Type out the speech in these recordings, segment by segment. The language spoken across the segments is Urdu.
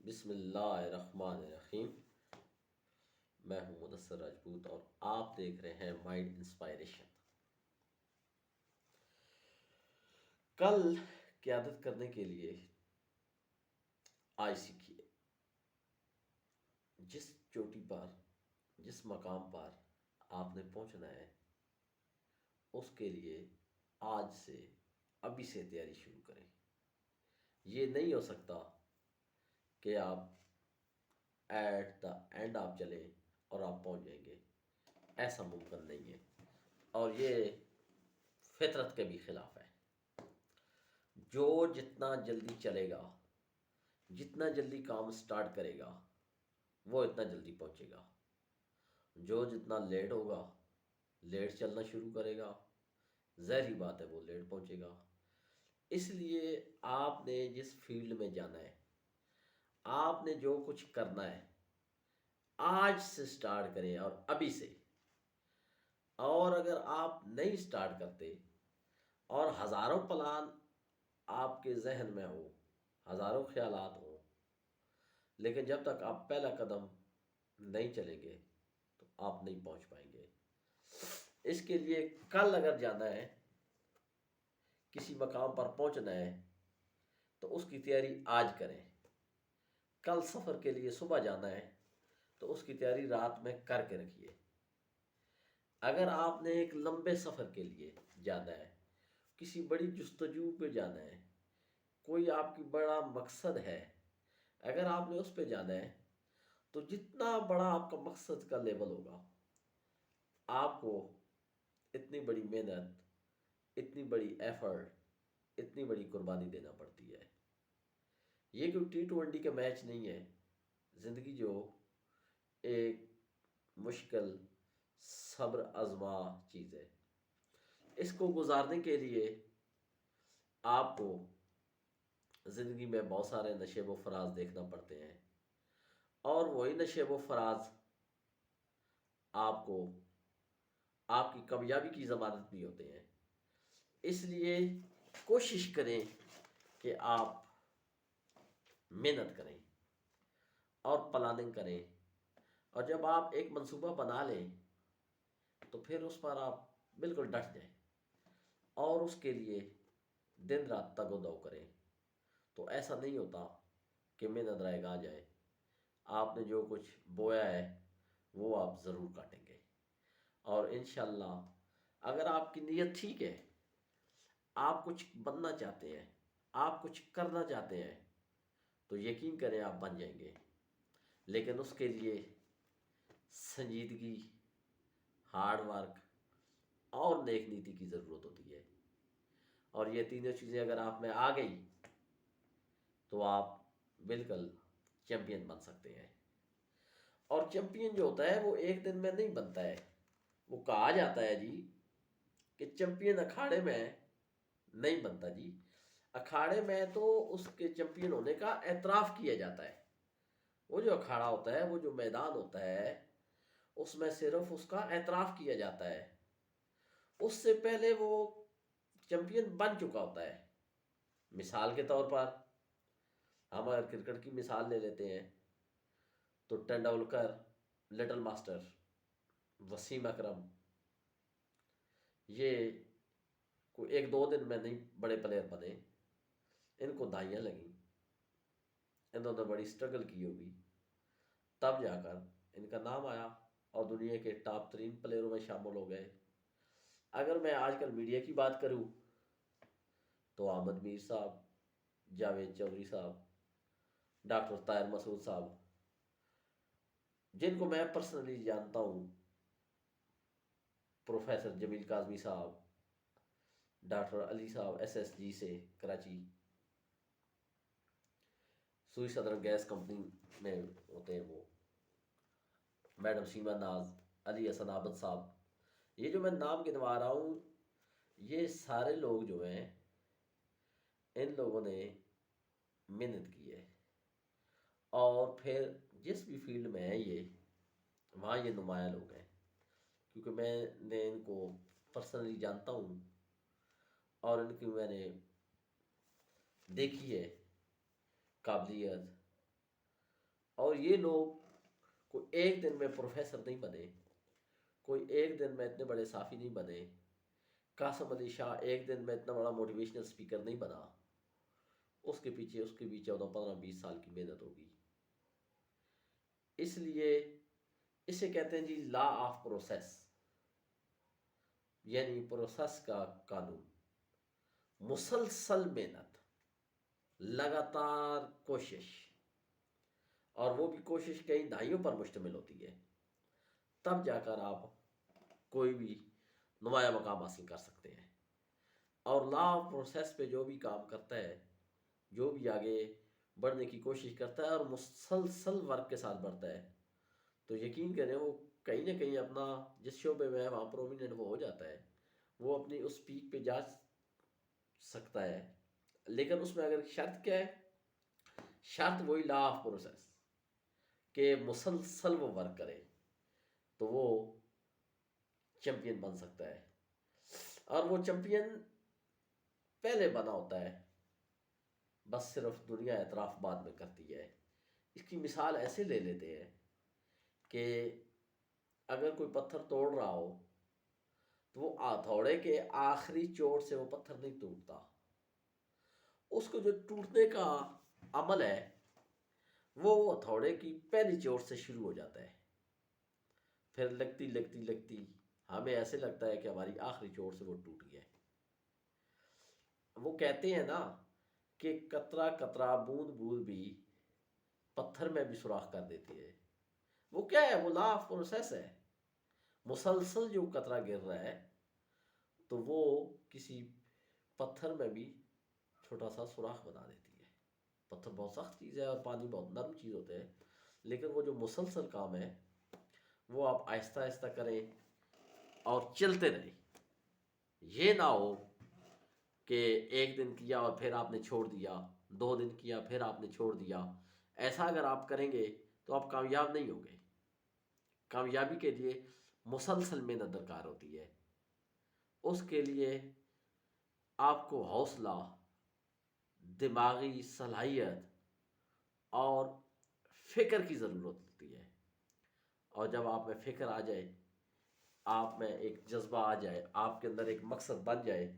بسم اللہ الرحمن الرحیم۔ میں ہوں مدثر راجپوت اور آپ دیکھ رہے ہیں مائنڈ انسپائریشن۔ کل قیادت کرنے کے لیے آج سیکھیے۔ جس چوٹی پر، جس مقام پر آپ نے پہنچنا ہے، اس کے لیے آج سے، ابھی سے تیاری شروع کریں۔ یہ نہیں ہو سکتا کہ آپ ایٹ دا اینڈ آپ چلیں اور آپ پہنچ جائیں گے، ایسا ممکن نہیں ہے، اور یہ فطرت کے بھی خلاف ہے۔ جو جتنا جلدی چلے گا، جتنا جلدی کام سٹارٹ کرے گا، وہ اتنا جلدی پہنچے گا۔ جو جتنا لیٹ ہوگا، لیٹ چلنا شروع کرے گا، ظاہری بات ہے وہ لیٹ پہنچے گا۔ اس لیے آپ نے جس فیلڈ میں جانا ہے، آپ نے جو کچھ کرنا ہے، آج سے سٹارٹ کریں اور ابھی سے۔ اور اگر آپ نہیں سٹارٹ کرتے اور ہزاروں پلان آپ کے ذہن میں ہو، ہزاروں خیالات ہوں، لیکن جب تک آپ پہلا قدم نہیں چلیں گے تو آپ نہیں پہنچ پائیں گے۔ اس کے لیے کل اگر جانا ہے، کسی مقام پر پہنچنا ہے، تو اس کی تیاری آج کریں۔ کل سفر کے لیے صبح جانا ہے تو اس کی تیاری رات میں کر کے رکھیے۔ اگر آپ نے ایک لمبے سفر کے لیے جانا ہے، کسی بڑی جستجو پہ جانا ہے، کوئی آپ کی بڑا مقصد ہے، اگر آپ نے اس پہ جانا ہے تو جتنا بڑا آپ کا مقصد کا لیول ہوگا، آپ کو اتنی بڑی محنت، اتنی بڑی ایفرٹ، اتنی بڑی قربانی دینا پڑتی ہے۔ یہ کوئی T20 کا میچ نہیں ہے۔ زندگی جو ایک مشکل، صبر آزما چیز ہے، اس کو گزارنے کے لیے آپ کو زندگی میں بہت سارے نشیب و فراز دیکھنا پڑتے ہیں، اور وہی نشیب و فراز آپ کو آپ کی کامیابی کی ضمانت بھی ہوتے ہیں۔ اس لیے کوشش کریں کہ آپ محنت کریں اور پلاننگ کریں، اور جب آپ ایک منصوبہ بنا لیں تو پھر اس پر آپ بالکل ڈٹ جائیں اور اس کے لیے دن رات تگ و دو کریں۔ تو ایسا نہیں ہوتا کہ محنت رائے گا جائے۔ آپ نے جو کچھ بویا ہے وہ آپ ضرور کاٹیں گے، اور انشاءاللہ اگر آپ کی نیت ٹھیک ہے، آپ کچھ بننا چاہتے ہیں، آپ کچھ کرنا چاہتے ہیں، تو یقین کریں آپ بن جائیں گے۔ لیکن اس کے لیے سنجیدگی، ہارڈ ورک اور نیک نیتی کی ضرورت ہوتی ہے، اور یہ تینوں چیزیں اگر آپ میں آ گئی تو آپ بالکل چیمپئن بن سکتے ہیں۔ اور چیمپئن جو ہوتا ہے وہ ایک دن میں نہیں بنتا ہے۔ وہ کہا جاتا ہے جی کہ چیمپئن اکھاڑے میں نہیں بنتا جی، اکھاڑے میں تو اس کے چیمپئن ہونے کا اعتراف کیا جاتا ہے۔ وہ جو اکھاڑا ہوتا ہے، وہ جو میدان ہوتا ہے، اس میں صرف اس کا اعتراف کیا جاتا ہے۔ اس سے پہلے وہ چیمپئن بن چکا ہوتا ہے۔ مثال کے طور پر ہم اگر کرکٹ کی مثال لے لیتے ہیں تو ٹنڈولکر، لٹل ماسٹر، وسیم اکرم، یہ کوئی ایک دو دن میں نہیں بڑے پلیئر بنے۔ ان کو دہائیاں لگیں، انہوں نے بڑی سٹرگل کی ہوگی، تب جا کر ان کا نام آیا اور دنیا کے ٹاپ 3 پلیئروں میں شامل ہو گئے۔ اگر میں آج کل میڈیا کی بات کروں تو احمد میر صاحب، جاوید چودھری صاحب، ڈاکٹر طاہر مسعود صاحب، جن کو میں پرسنلی جانتا ہوں، پروفیسر جمیل کاظمی صاحب، ڈاکٹر علی صاحب SSG سے کراچی، سوئی صدر گیس کمپنی میں ہوتے ہیں وہ، میڈم سیما ناز، علی حسن عابد صاحب، یہ جو میں نام گنوا رہا ہوں، یہ سارے لوگ جو ہیں، ان لوگوں نے محنت کی ہے، اور پھر جس بھی فیلڈ میں ہے یہ، وہاں یہ نمایاں لوگ ہیں، کیونکہ میں نے ان کو پرسنلی جانتا ہوں اور ان کی میں نے دیکھی ہے قابلیت اور یہ لوگ کوئی ایک دن میں پروفیسر نہیں بنے، کوئی ایک دن میں اتنے بڑے صحافی نہیں بنے، قاسم علی شاہ ایک دن میں اتنا بڑا موٹیویشنل اسپیکر نہیں بنا، اس کے پیچھے اس کے بھی 14 15 20 سال کی محنت ہوگی۔ اس لیے اسے کہتے ہیں جی لا آف پروسیس، یعنی پروسیس کا قانون، مسلسل محنت، لگاتار کوشش، اور وہ بھی کوشش کئی دہائیوں پر مشتمل ہوتی ہے، تب جا کر آپ کوئی بھی نمایاں مقام حاصل کر سکتے ہیں۔ اور لا آف پروسیس پہ جو بھی کام کرتا ہے، جو بھی آگے بڑھنے کی کوشش کرتا ہے اور مسلسل ورک کے ساتھ بڑھتا ہے، تو یقین کریں وہ کہیں نہ کہیں اپنا جس شعبے میں ہے وہاں پرومیننٹ وہ ہو جاتا ہے، وہ اپنی اس پیک پہ جا سکتا ہے۔ لیکن اس میں اگر شرط کیا ہے؟ شرط وہی لا آف پروسیس کہ مسلسل وہ ورک کرے تو وہ چیمپئن بن سکتا ہے۔ اور وہ چیمپئن پہلے بنا ہوتا ہے، بس صرف دنیا اعتراف بعد میں کرتی ہے۔ اس کی مثال ایسے لے لیتے ہیں کہ اگر کوئی پتھر توڑ رہا ہو تو وہ ہتھوڑے کے آخری چوٹ سے وہ پتھر نہیں ٹوٹتا، اس کو جو ٹوٹنے کا عمل ہے وہ ہتھوڑے کی پہلی چوٹ سے شروع ہو جاتا ہے، پھر لگتی لگتی لگتی ہمیں ایسے لگتا ہے کہ ہماری آخری چوٹ سے وہ ٹوٹ گیا ہے۔ وہ کہتے ہیں نا کہ قطرہ قطرہ بوند بوند بھی پتھر میں بھی سوراخ کر دیتی ہے۔ وہ کیا ہے؟ وہ لا آف پروسیس ہے۔ مسلسل جو قطرہ گر رہا ہے تو وہ کسی پتھر میں بھی چھوٹا سا سوراخ بنا دیتی ہے۔ پتھر بہت سخت چیز ہے اور پانی بہت نرم چیز ہوتا ہے، لیکن وہ جو مسلسل کام ہے وہ آپ آہستہ آہستہ کریں اور چلتے رہیں۔ یہ نہ ہو کہ ایک دن کیا اور پھر آپ نے چھوڑ دیا، 2 دن کیا پھر آپ نے چھوڑ دیا۔ ایسا اگر آپ کریں گے تو آپ کامیاب نہیں ہوں گے۔ کامیابی کے لیے مسلسل محنت درکار ہوتی ہے۔ اس کے لیے آپ کو حوصلہ، دماغی صلاحیت اور فکر کی ضرورت ہوتی ہے۔ اور جب آپ میں فکر آ جائے، آپ میں ایک جذبہ آ جائے، آپ کے اندر ایک مقصد بن جائے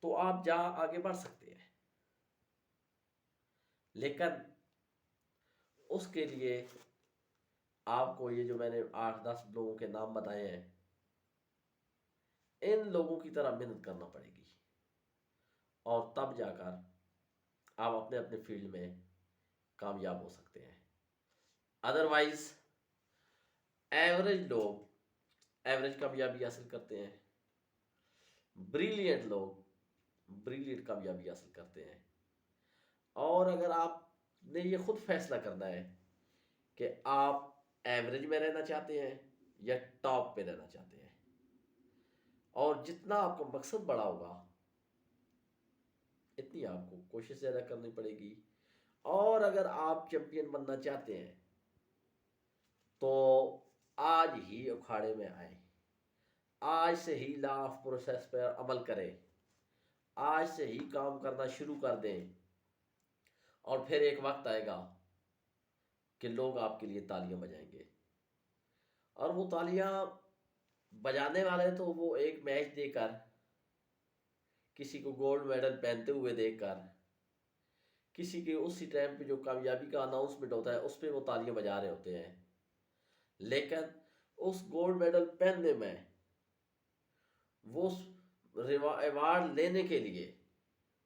تو آپ جہاں آگے بڑھ سکتے ہیں۔ لیکن اس کے لیے آپ کو یہ جو میں نے 8 10 لوگوں کے نام بتائے ہیں، ان لوگوں کی طرح محنت کرنا پڑے گی، اور تب جا کر آپ اپنے اپنے فیلڈ میں کامیاب ہو سکتے ہیں۔ ادروائز ایوریج لوگ ایوریج کامیابی حاصل کرتے ہیں، بریلینٹ لوگ بریلینٹ کامیابی حاصل کرتے ہیں۔ اور اگر آپ نے یہ خود فیصلہ کرنا ہے کہ آپ ایوریج میں رہنا چاہتے ہیں یا ٹاپ پہ رہنا چاہتے ہیں، اور جتنا آپ کا مقصد بڑا ہوگا اتنی آپ کو کوشش زیادہ کرنی پڑے گی۔ اور اگر آپ چیمپئن بننا چاہتے ہیں تو آج ہی اکھاڑے میں آئیں، آج سے ہی لا آف پروسیس پر عمل کریں، آج سے ہی کام کرنا شروع کر دیں، اور پھر ایک وقت آئے گا کہ لوگ آپ کے لیے تالیاں بجائیں گے۔ اور وہ تالیاں بجانے والے تو وہ ایک میچ دے کر، کسی کو گولڈ میڈل پہنتے ہوئے دیکھ کر، کسی کے اسی ٹائم پہ جو کامیابی کا اناؤنسمنٹ ہوتا ہے اس پہ وہ تالیاں بجا رہے ہوتے ہیں، لیکن اس گولڈ میڈل پہننے میں، وہ ایوارڈ لینے کے لیے،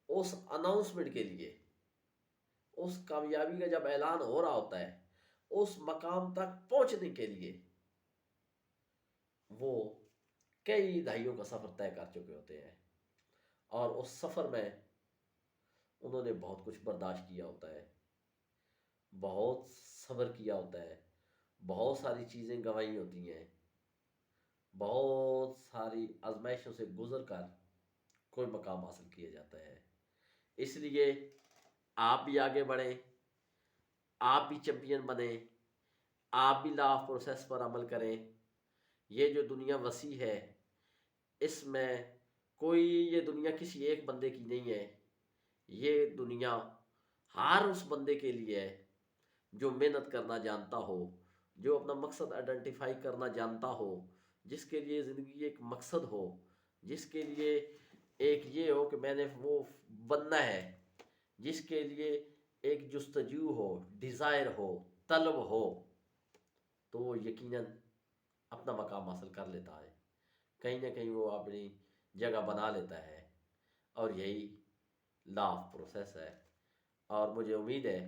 اس اناؤنسمنٹ کے لیے، اس کامیابی کا جب اعلان ہو رہا ہوتا ہے، اس مقام تک پہنچنے کے لیے وہ کئی دہائیوں کا سفر طے کر چکے ہوتے ہیں، اور اس سفر میں انہوں نے بہت کچھ برداشت کیا ہوتا ہے، بہت صبر کیا ہوتا ہے، بہت ساری چیزیں گنوائی ہوتی ہیں، بہت ساری آزمائشوں سے گزر کر کوئی مقام حاصل کیا جاتا ہے۔ اس لیے آپ بھی آگے بڑھیں، آپ بھی چیمپئن بنیں، آپ بھی لا آف پروسیس پر عمل کریں۔ یہ جو دنیا وسیع ہے، اس میں یہ دنیا کسی ایک بندے کی نہیں ہے، یہ دنیا ہر اس بندے کے لیے ہے جو محنت کرنا جانتا ہو، جو اپنا مقصد آئیڈینٹیفائی کرنا جانتا ہو، جس کے لیے زندگی ایک مقصد ہو، جس کے لیے ایک یہ ہو کہ میں نے وہ بننا ہے، جس کے لیے ایک جستجو ہو، ڈیزائر ہو، طلب ہو، تو وہ یقیناً اپنا مقام حاصل کر لیتا ہے، کہیں نہ کہیں وہ اپنی جگہ بنا لیتا ہے، اور یہی لا آف پروسیس ہے۔ اور مجھے امید ہے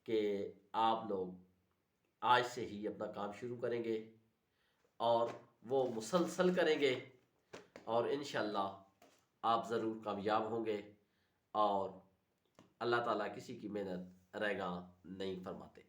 کہ آپ لوگ آج سے ہی اپنا کام شروع کریں گے اور وہ مسلسل کریں گے، اور انشاءاللہ آپ ضرور کامیاب ہوں گے، اور اللہ تعالیٰ کسی کی محنت رائگاں نہیں فرماتے۔